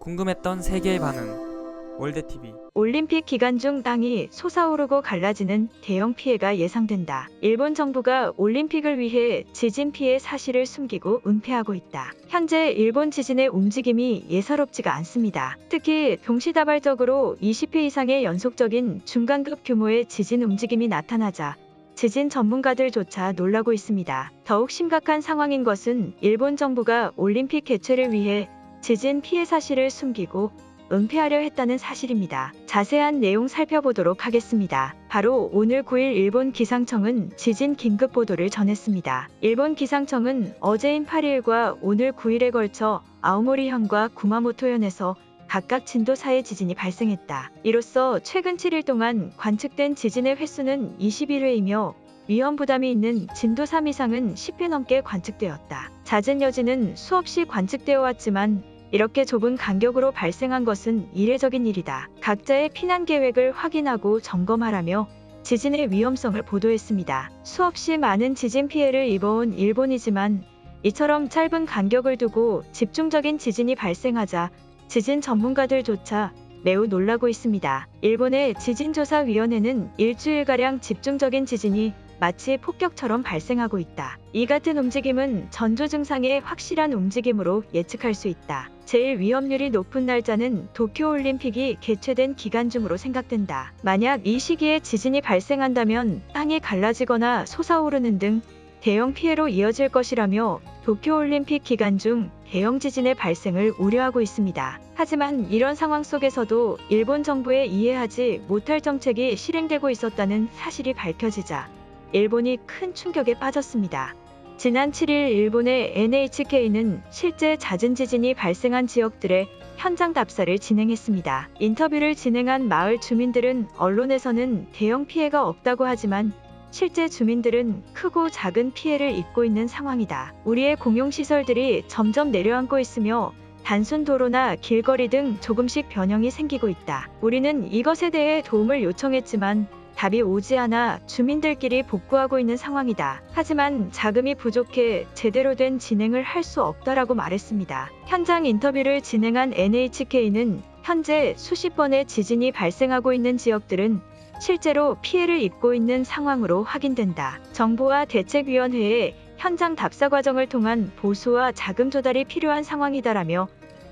궁금했던 세계의 반응. 월드TV. 올림픽 기간 중 땅이 솟아오르고 갈라지는 대형 피해가 예상된다. 일본 정부가 올림픽을 위해 지진 피해 사실을 숨기고 은폐하고 있다. 현재 일본 지진의 움직임이 예사롭지가 않습니다. 특히 동시다발적으로 20회 이상의 연속적인 중간급 규모의 지진 움직임이 나타나자 지진 전문가들조차 놀라고 있습니다. 더욱 심각한 상황인 것은 일본 정부가 올림픽 개최를 위해 지진 피해 사실을 숨기고 은폐하려 했다는 사실입니다. 자세한 내용 살펴보도록 하겠습니다. 바로 오늘 9일 일본 기상청은 지진 긴급 보도를 전했습니다. 일본 기상청은 어제인 8일과 오늘 9일에 걸쳐 아오모리현과 구마모토현에서 각각 진도 4의 지진이 발생했다. 이로써 최근 7일 동안 관측된 지진의 횟수는 21회이며 위험 부담이 있는 진도 3 이상은 10회 넘게 관측되었다. 잦은 여진은 수없이 관측되어 왔지만 이렇게 좁은 간격으로 발생한 것은 이례적인 일이다. 각자의 피난 계획을 확인하고 점검하라며 지진의 위험성을 보도했습니다. 수없이 많은 지진 피해를 입어온 일본이지만 이처럼 짧은 간격을 두고 집중적인 지진이 발생하자 지진 전문가들조차 매우 놀라고 있습니다. 일본의 지진조사위원회는 일주일가량 집중적인 지진이 마치 폭격처럼 발생하고 있다. 이 같은 움직임은 전조 증상의 확실한 움직임으로 예측할 수 있다. 제일 위험률이 높은 날짜는 도쿄올림픽이 개최된 기간 중으로 생각된다. 만약 이 시기에 지진이 발생한다면 땅이 갈라지거나 솟아오르는 등 대형 피해로 이어질 것이라며 도쿄올림픽 기간 중 대형 지진의 발생을 우려하고 있습니다. 하지만 이런 상황 속에서도 일본 정부의 이해하지 못할 정책이 실행되고 있었다는 사실이 밝혀지자 일본이 큰 충격에 빠졌습니다. 지난 7일 일본의 NHK는 실제 잦은 지진이 발생한 지역들의 현장 답사를 진행했습니다. 인터뷰를 진행한 마을 주민들은 언론에서는 대형 피해가 없다고 하지만 실제 주민들은 크고 작은 피해를 입고 있는 상황이다. 우리의 공용시설들이 점점 내려앉고 있으며 단순 도로나 길거리 등 조금씩 변형이 생기고 있다. 우리는 이것에 대해 도움을 요청했지만 답이 오지 않아 주민들끼리 복구하고 있는 상황이다. 하지만 자금이 부족해 제대로 된 진행을 할 수 없다라고 말했습니다. 현장 인터뷰를 진행한 NHK는 현재 수십 번의 지진이 발생하고 있는 지역들은 실제로 피해를 입고 있는 상황으로 확인된다. 정부와 대책위원회의 현장 답사 과정을 통한 보수와 자금 조달이 필요한 상황이다라며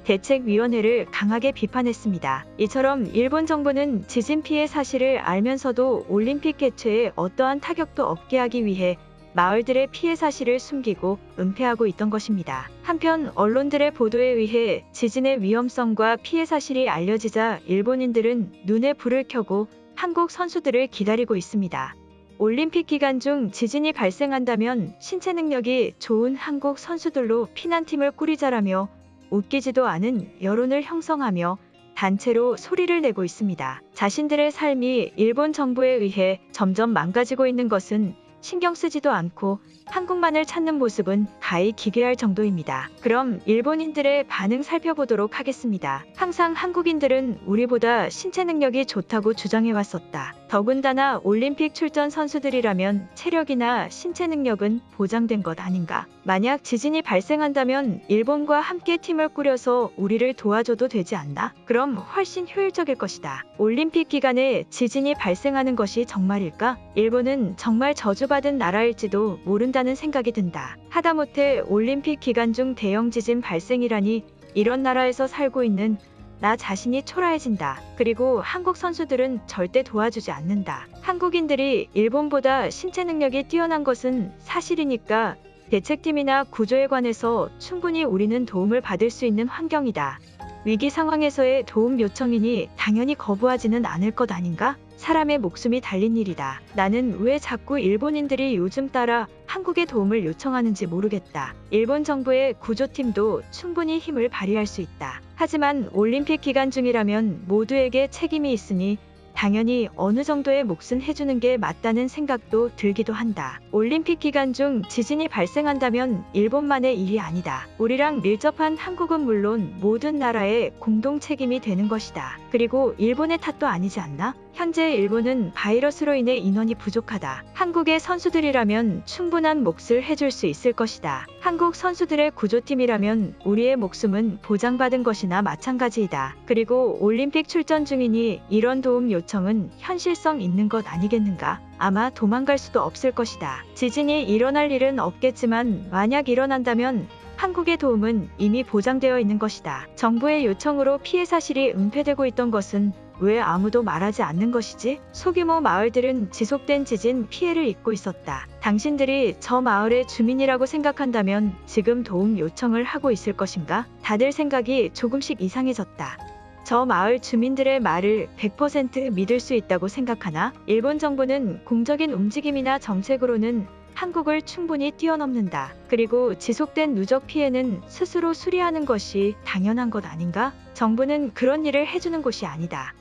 대책위원회를 강하게 비판했습니다. 이처럼 일본 정부는 지진 피해 사실을 알면서도 올림픽 개최에 어떠한 타격도 없게 하기 위해 마을들의 피해 사실을 숨기고 은폐하고 있던 것입니다. 한편 언론들의 보도에 의해 지진의 위험성과 피해 사실이 알려지자 일본인들은 눈에 불을 켜고 한국 선수들을 기다리고 있습니다. 올림픽 기간 중 지진이 발생한다면 신체 능력이 좋은 한국 선수들로 피난팀을 꾸리자라며 웃기지도 않은 여론을 형성하며 단체로 소리를 내고 있습니다. 자신들의 삶이 일본 정부에 의해 점점 망가지고 있는 것은 신경 쓰지도 않고 한국만을 찾는 모습은 가히 기괴할 정도입니다. 그럼 일본인들의 반응 살펴보도록 하겠습니다. 항상 한국인들은 우리보다 신체 능력이 좋다고 주장해왔었다. 더군다나 올림픽 출전 선수들이라면 체력이나 신체 능력은 보장된 것 아닌가. 만약 지진이 발생한다면 일본과 함께 팀을 꾸려서 우리를 도와줘도 되지 않나? 그럼 훨씬 효율적일 것이다. 올림픽 기간에 지진이 발생하는 것이 정말일까? 일본은 정말 저주받은 나라일지도 모른다는 생각이 든다. 하다못해 올림픽 기간 중 대형 지진 발생이라니 이런 나라에서 살고 있는 나 자신이 초라해진다. 그리고 한국 선수들은 절대 도와주지 않는다. 한국인들이 일본보다 신체 능력이 뛰어난 것은 사실이니까 대책팀이나 구조에 관해서 충분히 우리는 도움을 받을 수 있는 환경이다. 위기 상황에서의 도움 요청이니 당연히 거부하지는 않을 것 아닌가? 사람의 목숨이 달린 일이다. 나는 왜 자꾸 일본인들이 요즘 따라 한국의 도움을 요청하는지 모르겠다. 일본 정부의 구조팀도 충분히 힘을 발휘할 수 있다. 하지만 올림픽 기간 중이라면 모두에게 책임이 있으니 당연히 어느 정도의 몫은 해주는 게 맞다는 생각도 들기도 한다. 올림픽 기간 중 지진이 발생한다면 일본만의 일이 아니다. 우리랑 밀접한 한국은 물론 모든 나라의 공동 책임이 되는 것이다. 그리고 일본의 탓도 아니지 않나? 현재 일본은 바이러스로 인해 인원이 부족하다. 한국의 선수들이라면 충분한 몫을 해줄 수 있을 것이다. 한국 선수들의 구조팀이라면 우리의 목숨은 보장받은 것이나 마찬가지이다. 그리고 올림픽 출전 중이니 이런 도움 요청은 현실성 있는 것 아니겠는가? 아마 도망갈 수도 없을 것이다. 지진이 일어날 일은 없겠지만 만약 일어난다면 한국의 도움은 이미 보장되어 있는 것이다. 정부의 요청으로 피해 사실이 은폐되고 있던 것은 왜 아무도 말하지 않는 것이지? 소규모 마을들은 지속된 지진 피해를 입고 있었다. 당신들이 저 마을의 주민이라고 생각한다면 지금 도움 요청을 하고 있을 것인가? 다들 생각이 조금씩 이상해졌다. 저 마을 주민들의 말을 100% 믿을 수 있다고 생각하나? 일본 정부는 공적인 움직임이나 정책으로는 한국을 충분히 뛰어넘는다. 그리고 지속된 누적 피해는 스스로 수리하는 것이 당연한 것 아닌가? 정부는 그런 일을 해주는 곳이 아니다.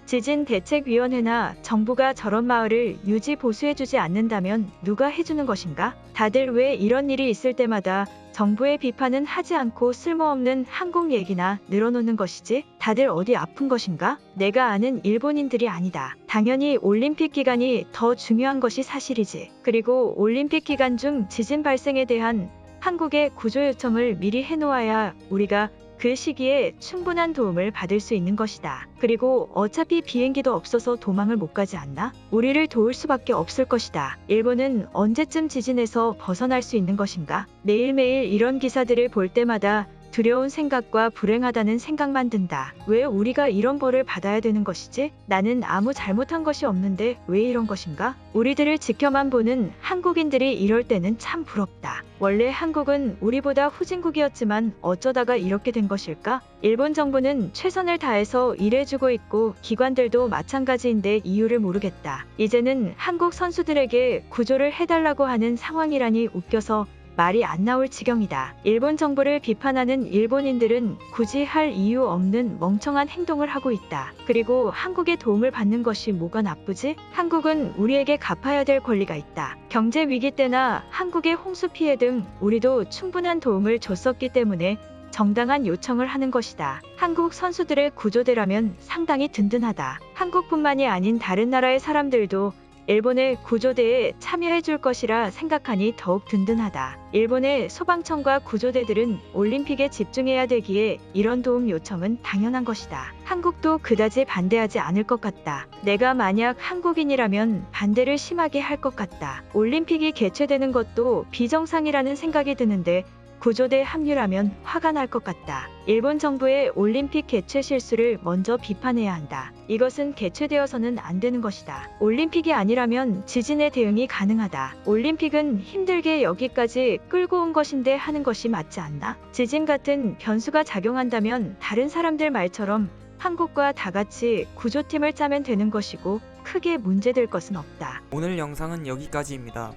지진대책위원회나 정부가 저런 마을을 유지 보수해주지 않는다면 누가 해주는 것인가? 다들 왜 이런 일이 있을 때마다 정부의 비판은 하지 않고 쓸모없는 한국 얘기나 늘어놓는 것이지? 다들 어디 아픈 것인가? 내가 아는 일본인들이 아니다. 당연히 올림픽 기간이 더 중요한 것이 사실이지. 그리고 올림픽 기간 중 지진 발생에 대한 한국의 구조 요청을 미리 해놓아야 우리가 그 시기에 충분한 도움을 받을 수 있는 것이다. 그리고 어차피 비행기도 없어서 도망을 못 가지 않나? 우리를 도울 수밖에 없을 것이다. 일본은 언제쯤 지진에서 벗어날 수 있는 것인가? 매일매일 이런 기사들을 볼 때마다 두려운 생각과 불행하다는 생각만 든다. 왜 우리가 이런 벌을 받아야 되는 것이지? 나는 아무 잘못한 것이 없는데 왜 이런 것인가? 우리들을 지켜만 보는 한국인들이 이럴 때는 참 부럽다. 원래 한국은 우리보다 후진국이었지만 어쩌다가 이렇게 된 것일까? 일본 정부는 최선을 다해서 일해주고 있고 기관들도 마찬가지인데 이유를 모르겠다. 이제는 한국 선수들에게 구조를 해달라고 하는 상황이라니 웃겨서 말이 안 나올 지경이다. 일본 정부를 비판하는 일본인들은 굳이 할 이유 없는 멍청한 행동을 하고 있다. 그리고 한국의 도움을 받는 것이 뭐가 나쁘지? 한국은 우리에게 갚아야 될 권리가 있다. 경제 위기 때나 한국의 홍수 피해 등 우리도 충분한 도움을 줬었기 때문에 정당한 요청을 하는 것이다. 한국 선수들의 구조대라면 상당히 든든하다. 한국뿐만이 아닌 다른 나라의 사람들도 일본의 구조대에 참여해 줄 것이라 생각하니 더욱 든든하다. 일본의 소방청과 구조대들은 올림픽에 집중해야 되기에 이런 도움 요청은 당연한 것이다. 한국도 그다지 반대하지 않을 것 같다. 내가 만약 한국인이라면 반대를 심하게 할 것 같다. 올림픽이 개최되는 것도 비정상이라는 생각이 드는데 구조대 합류라면 화가 날 것 같다. 일본 정부의 올림픽 개최 실수를 먼저 비판해야 한다. 이것은 개최되어서는 안 되는 것이다. 올림픽이 아니라면 지진에 대응이 가능하다. 올림픽은 힘들게 여기까지 끌고 온 것인데 하는 것이 맞지 않나? 지진 같은 변수가 작용한다면 다른 사람들 말처럼 한국과 다 같이 구조팀을 짜면 되는 것이고 크게 문제될 것은 없다. 오늘 영상은 여기까지입니다.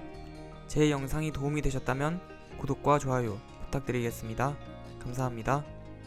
제 영상이 도움이 되셨다면 구독과 좋아요 부탁드리겠습니다. 감사합니다.